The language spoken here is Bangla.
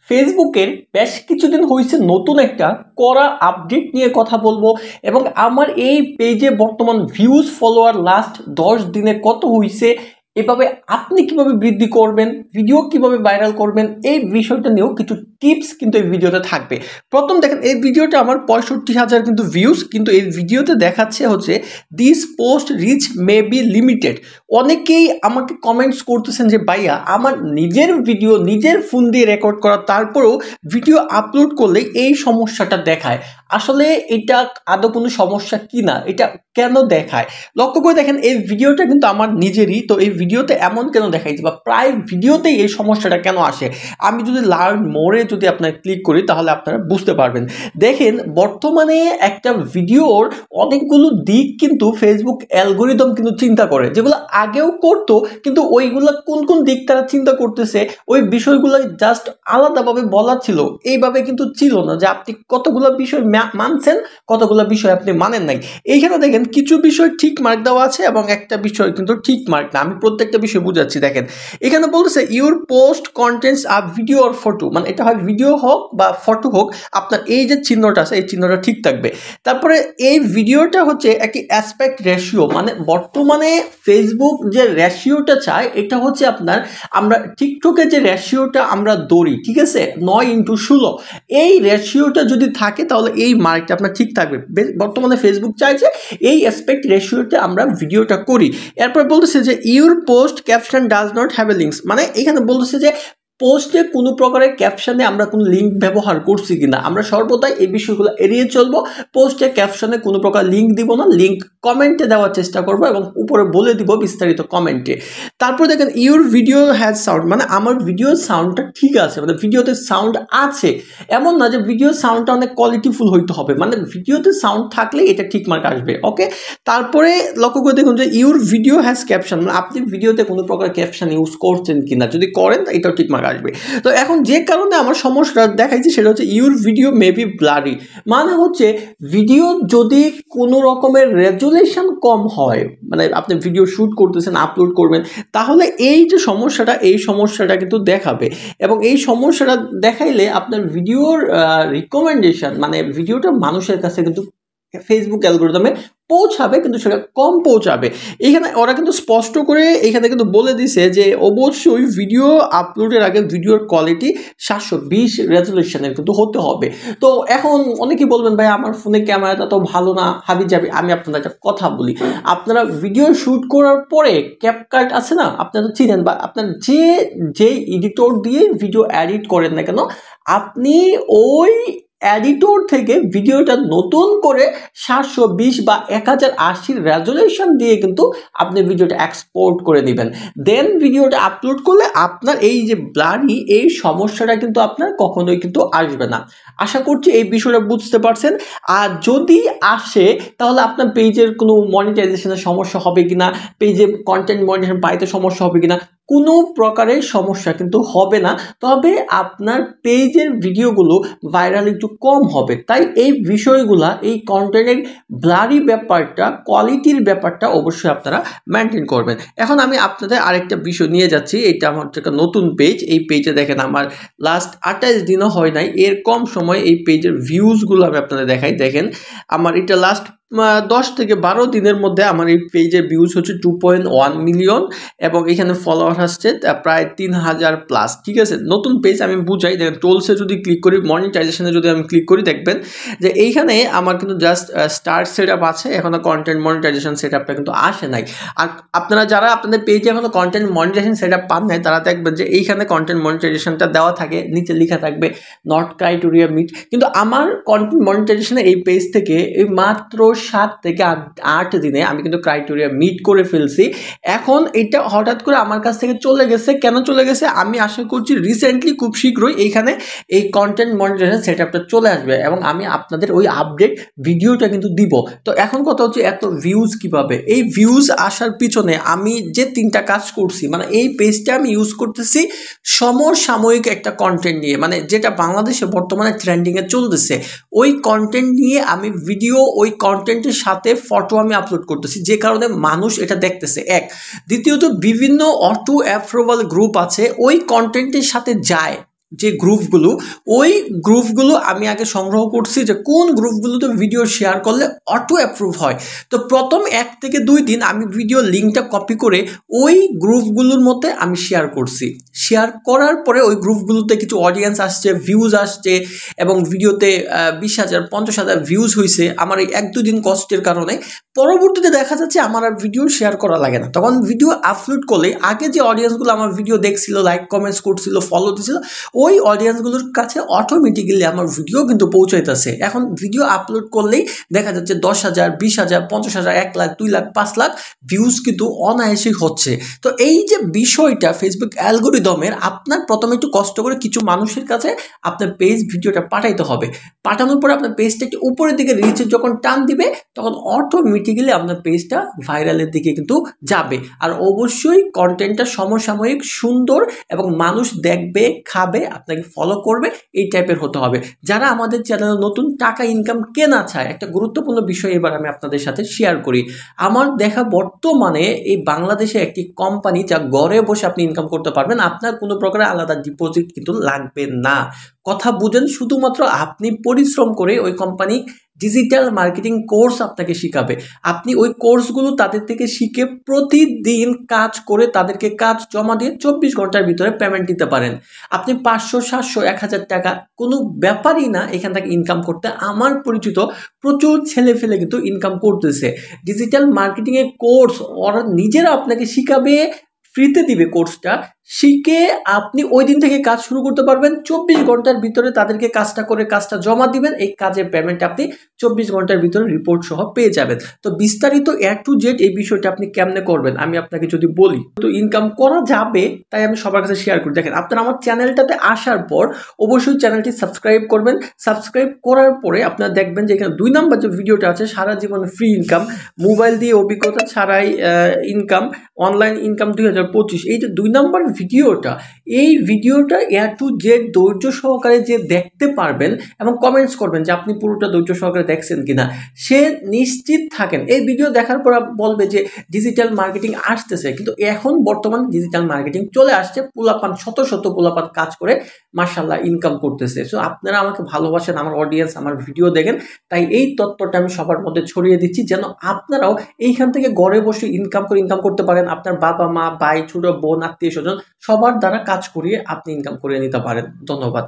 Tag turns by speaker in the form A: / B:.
A: ফেসবুকের বেশ কিছুদিন হয়েছে নতুন একটা কড়া আপডেট নিয়ে কথা বলবো এবং আমার এই পেজে বর্তমান ভিউজ ফলোয়ার লাস্ট 10 দিনে কত হয়েছে, এভাবে আপনি কিভাবে বৃদ্ধি করবেন, ভিডিও কিভাবে ভাইরাল করবেন, এই বিষয়টা নিয়েও কিছু টিপস কিন্তু এই ভিডিওতে থাকবে। প্রথম দেখেন, এই ভিডিওটা আমার 65,000 কিন্তু ভিউজ, কিন্তু এই ভিডিওতে দেখাচ্ছে হচ্ছে this post rich may be limited. অনেকেই আমাকে কমেন্টস করতেছেন যে ভাইয়া আমার নিজের ভিডিও নিজের ফোন দিয়ে রেকর্ড করা, তারপরেও ভিডিও আপলোড করলে এই সমস্যাটা দেখায়। আসলে এটা আদৌ কোনো সমস্যা কি না, এটা কেন দেখায় লক্ষ্য করে দেখেন। এই ভিডিওটা কিন্তু আমার নিজেরই, তো এই ভিডিওতে এমন কেন দেখাইছে বা প্রায় ভিডিওতেই এই সমস্যাটা কেন আসে, আমি যদি লার্ন মোরে যদি আপনার ক্লিক করি তাহলে আপনারা বুঝতে পারবেন। দেখেন বর্তমানে একটা ভিডিওর অনেকগুলো দিক কিন্তু ফেসবুক অ্যালগোরিদম কিন্তু চিন্তা করে, যেগুলো আগেও করতো, কিন্তু ওইগুলো কোন কোন দিক তারা চিন্তা করতেছে ওই বিষয়গুলো জাস্ট আলাদাভাবে বলা ছিল, এইভাবে কিন্তু ছিল না যে আপনি কতগুলো বিষয় মানছেন, কতগুলো বিষয় আপনি মানেন নাই। এইখানে দেখেন কিছু বিষয় ঠিক মার্ক দেওয়া আছে এবং একটা বিষয় কিন্তু ঠিক মার্ক না। আমি প্রত্যেকটা বিষয় বুঝাচ্ছি। দেখেন এখানে বলতেছে your post contents a video or photo, মানে এটা হয় ভিডিও হোক বা ফটো হোক, আপনার এই যে চিহ্নটা আছে এই চিহ্নটা ঠিক থাকবে। তারপরে এই ভিডিওটা হচ্ছে একটি অ্যাসপেক্ট রেশিও, মানে বর্তমানে ফেসবুক যে রেশিওটা চায় এটা হচ্ছে আপনার, আমরা টিকটকে যে রেশিওটা আমরা দৌড়ি, ঠিক আছে 9:16, এই রেশিওটা যদি থাকে তাহলে এই মার্কটা আপনার ঠিক থাকবে। বর্তমানে ফেসবুক চাইছে এই অ্যাসপেক্ট রেশিওতে আমরা ভিডিওটা করি। এরপর বলতেছে যে your post caption does not have a links, মানে এখানে বলতেছে যে পোস্টে কোনো প্রকারের ক্যাপশনে আমরা কোনো লিঙ্ক ব্যবহার করছি কিনা, আমরা সর্বদাই এই বিষয়গুলো এড়িয়ে চলবো। পোস্টে ক্যাপশনে কোনো প্রকার লিঙ্ক দিব না, লিঙ্ক কমেন্টে দেওয়ার চেষ্টা করবো এবং উপরে বলে দিব বিস্তারিত কমেন্টে। তারপর দেখেন ইউর ভিডিও হ্যাজ সাউন্ড, মানে আমার ভিডিওর সাউন্ডটা ঠিক আছে, মানে ভিডিওতে সাউন্ড আছে, এমন না যে ভিডিওর সাউন্ডটা অনেক কোয়ালিটিফুল হইতে হবে, মানে ভিডিওতে সাউন্ড থাকলে এটা ঠিক মার্ক আসবে। ওকে, তারপরে লক্ষ্য করে দেখুন যে ইউর ভিডিও হ্যাজ ক্যাপশন, মানে আপনি ভিডিওতে কোনো প্রকার ক্যাপশন ইউজ করছেন কিনা, যদি করেন এটাও ঠিক মার্ক আসবে। তো এখন যে কারণে আমার সমস্যা দেখাইছি সেটা হচ্ছে your video may be blurry, মানে হচ্ছে ভিডিও যদি কোনো রকমের রেজুলেশন কম হয়, মানে আপনি ভিডিও শ্যুট করতেছেন আপলোড করবেন, তাহলে এই যে সমস্যাটা এই সমস্যাটা কিন্তু দেখাবে এবং এই সমস্যাটা দেখাইলে আপনার ভিডিওর রিকমেন্ডেশন, মানে ভিডিওটা মানুষের কাছে কিন্তু ফেসবুক অ্যালগোরিদমে পৌঁছাবে, কিন্তু সেটা কম পৌঁছাবে। এখানে ওরা কিন্তু স্পষ্ট করে এখানে কিন্তু বলে দিছে যে অবশ্যই ভিডিও আপলোডের আগে ভিডিওর কোয়ালিটি 720 রেজুলেশনের কিন্তু হতে হবে। তো এখন অনেকেই বলবেন ভাই আমার ফোনে ক্যামেরাটা তো ভালো না, হাবি যাবে। আমি আপনাদের একটা কথা বলি, আপনারা ভিডিও শ্যুট করার পরে ক্যাপকাট আছে না, আপনারা চিনেন, বা আপনার যে এডিটর দিয়ে ভিডিও এডিট করেন না কেন, আপনি ওই এডিটর থেকে ভিডিওটা নতুন করে 720 বা 1080 রেজুলেশন দিয়ে কিন্তু আপনি ভিডিওটা এক্সপোর্ট করে নেবেন, দেন ভিডিওটা আপলোড করলে আপনার এই যে ব্লারি এই সমস্যাটা কিন্তু আপনার কখনোই কিন্তু আসবে না। আশা করছি এই বিষয়টা বুঝতে পারছেন। আর যদি আসে তাহলে আপনার পেজের কোনো মনিটাইজেশনের সমস্যা হবে কিনা, পেজে কন্টেন্ট মনিটাইজেশন পাইতে সমস্যা হবে কিনা, কোনো প্রকারের সমস্যা কিন্তু হবে না, তবে আপনার পেজের ভিডিওগুলো ভাইরাল একটু কম হবে। তাই এই বিষয়গুলা, এই কন্টেন্টের ব্লারি ব্যাপারটা, কোয়ালিটির ব্যাপারটা অবশ্যই আপনারা মেনটেন করবেন। এখন আমি আপনাদের আরেকটা বিষয় নিয়ে যাচ্ছি, এটা আমার একটা নতুন পেজ। এই পেজে দেখেন আমার লাস্ট 28 দিনও হয় নাই, এর কম সময় এই পেজের ভিউজগুলো আমি আপনাদের দেখাই। দেখেন আমার এটা লাস্ট 10 থেকে 12 দিনের মধ্যে আমার এই পেজের ভিউজ হচ্ছে 2.1 মিলিয়ন এবং এখানে ফলোয়ার আসছে প্রায় 3000 প্লাস। ঠিক আছে, নতুন পেজ আমি বুঝাই। দেখেন টোলসে যদি ক্লিক করি, মনিটাইজেশনে যদি আমি ক্লিক করি, দেখবেন যে এইখানে আমার কিন্তু জাস্ট স্টার্ট সেট আপ আছে, এখনো কন্টেন্ট মনিটাইজেশন সেট আপটা কিন্তু আসে নাই। আর আপনারা যারা আপনাদের পেজে এখনো কন্টেন্ট মনিটাইজেশন সেট আপ পান নাই, তারা দেখবেন যে এইখানে কন্টেন্ট মনিটাইজেশনটা দেওয়া থাকে, নিচে লেখা থাকবে নট ক্রাইটেরিয়া মিট। কিন্তু আমার কন্টেন্ট মনিটাইজেশনে এই পেজ থেকে এই মাত্র 7 থেকে 8 দিনে আমি কিন্তু ক্রাইটেরিয়া মিট করে ফেলছি। এখন এটা হঠাৎ করে আমার কাছ থেকে চলে গেছে, কেন চলে গেছে আমি আশা করছি রিসেন্টলি খুব শীঘ্রই এইখানে এই কন্টেন্ট মনিটাইজেশন সেটআপটা চলে আসবে এবং আমি আপনাদের ওই আপডেট ভিডিওটা কিন্তু দিব। তো এখন কথা হচ্ছে এত ভিউজ কিভাবে, এই ভিউজ আসার পিছনে আমি যে 3টা কাজ করছি, মানে এই পেজটা আমি ইউজ করতেছি সমসাময়িক একটা কন্টেন্ট নিয়ে, মানে যেটা বাংলাদেশে বর্তমানে ট্রেন্ডিংয়ে চলতেছে ওই কন্টেন্ট নিয়ে আমি ভিডিও, ওই কন্টেন্টের সাথে ফটো আমি আপলোড করতেছি, যে কারণে মানুষ এটা দেখতেছে। এক, দ্বিতীয়ত বিভিন্ন অটো অ্যাপ্রুভাল গ্রুপ আছে ওই কন্টেন্টের সাথে যায়, যে গ্রুপগুলো, ওই গ্রুপগুলো আমি আগে সংগ্রহ করছি যে কোন গ্রুপগুলোতে ভিডিও শেয়ার করলে অটো অ্যাপ্রুভ হয়। তো প্রথম 1 থেকে 2 দিন আমি ভিডিও লিঙ্কটা কপি করে ওই গ্রুপগুলোর মধ্যে আমি শেয়ার করছি। শেয়ার করার পরে ওই গ্রুপগুলোতে কিছু অডিয়েন্স আসছে, ভিউজ আসছে এবং ভিডিওতে 20,000 50,000 ভিউজ হয়েছে আমার এই 1-2 দিন কষ্টের কারণে। পরবর্তীতে দেখা যাচ্ছে আমার আর ভিডিও শেয়ার করা লাগে না। তখন ভিডিও আপলোড করলে আগে যে অডিয়েন্সগুলো আমার ভিডিও দেখছিল, লাইক কমেন্টস করছিল, ফলো দিছিল, ওই অডিয়েন্সগুলোর কাছে অটোমেটিক্যালি আমার ভিডিও কিন্তু পৌঁছাইতেছে। এখন ভিডিও আপলোড করলেই দেখা যাচ্ছে 10,000 20,000 50,000 1 লাখ 2 লাখ 5 লাখ ভিউজ কিন্তু অনায়াসেই হচ্ছে। তো এই যে বিষয়টা ফেসবুক অ্যালগরিদমের, আপনার প্রথমে একটু কষ্ট করে কিছু মানুষের কাছে আপনার পেজ ভিডিওটা পাঠাইতে হবে। পাঠানোর পরে আপনার পেজটা একটু উপরের দিকে রিচে যখন টান দিবে তখন অটোমেটিক্যালি আপনার পেজটা ভাইরালের দিকে কিন্তু যাবে। আর অবশ্যই কন্টেন্টটা সমসাময়িক, সুন্দর এবং মানুষ দেখবে, খাবে, আপনাকে ফলো করবে, এই টাইপের হতে হবে। যারা আমাদের চ্যানেলে নতুন টাকা ইনকাম কেনা চায়, একটা গুরুত্বপূর্ণ বিষয় এবার আমি আপনাদের সাথে শেয়ার করি। আমার দেখা বর্তমানে এই বাংলাদেশে একটি কোম্পানি যা ঘরে বসে আপনি ইনকাম করতে পারবেন, আপনার কোনো প্রকার আলাদা ডিপোজিট কিন্তু লাগবে না। কথা বুঝেন, শুধুমাত্র আপনি পরিশ্রম করে ওই কোম্পানি ডিজিটাল মার্কেটিং কোর্স আপনাকে শিখাবে। আপনি ওই কোর্সগুলো তাদের থেকে শিখে প্রতিদিন কাজ করে তাদেরকে কাজ জমা দিয়ে 24 ঘন্টার ভিতরে পেমেন্ট দিতে পারেন। আপনি 500 700 1000 টাকা কোনো ব্যাপারই না এখান থেকে ইনকাম করতে। আমার পরিচিত প্রচুর ছেলে ফেলে কিন্তু ইনকাম করতেছে। ডিজিটাল মার্কেটিংয়ের কোর্স ওরা নিজেরা আপনাকে শিখাবে, ফ্রিতে দিবে কোর্সটা, শিখে আপনি ওই দিন থেকে কাজ শুরু করতে পারবেন। 24 ঘন্টার ভিতরে তাদেরকে কাজটা করে কাজটা জমা দিবেন, এই কাজের পেমেন্ট আপনি 24 ঘন্টার ভিতরে রিপোর্ট সহ পেয়ে যাবেন। তো বিস্তারিত A to Z এই বিষয়টা আপনি কেমনে করবেন আমি আপনাকে যদি বলি, তো ইনকাম করা যাবে তাই আমি সবার কাছে শেয়ার করি। দেখেন, আপনারা আমার চ্যানেলটাতে আসার পর অবশ্যই চ্যানেলটি সাবস্ক্রাইব করবেন। সাবস্ক্রাইব করার পরে আপনারা দেখবেন যে এখানে 2 নাম্বার যে ভিডিওটা আছে, সারা জীবন ফ্রি ইনকাম, মোবাইল দিয়ে অভিজ্ঞতা ছাড়াই ইনকাম, অনলাইন ইনকাম 2025, এই যে 2 নাম্বার ভিডিওটা, এই ভিডিওটা A to Z ধৈর্য সহকারে যে দেখতে পারবেন এবং কমেন্টস করবেন যে আপনি পুরোটা ধৈর্য সহকারে দেখছেন কিনা, সে নিশ্চিত থাকেন এই ভিডিও দেখার পর বলবে যে ডিজিটাল মার্কেটিং আসতেছে। কিন্তু এখন বর্তমান ডিজিটাল মার্কেটিং চলে আসছে, পোলাপান শত শত পোলাপান কাজ করে মাশাআল্লাহ ইনকাম করতেছে। সো আপনারা আমাকে ভালোবাসেন, আমার অডিয়েন্স আমার ভিডিও দেখেন, তাই এই তথ্যটা আমি সবার মধ্যে ছড়িয়ে দিচ্ছি যেন আপনারাও এইখান থেকে ঘরে বসে ইনকাম করতে পারেন। আপনার বাবা মা, ভাই, ছোট বোন, আত্মীয় স্বজন সবার দ্বারা কাজ করিয়ে আপনি ইনকাম করে নিতে পারেন। ধন্যবাদ।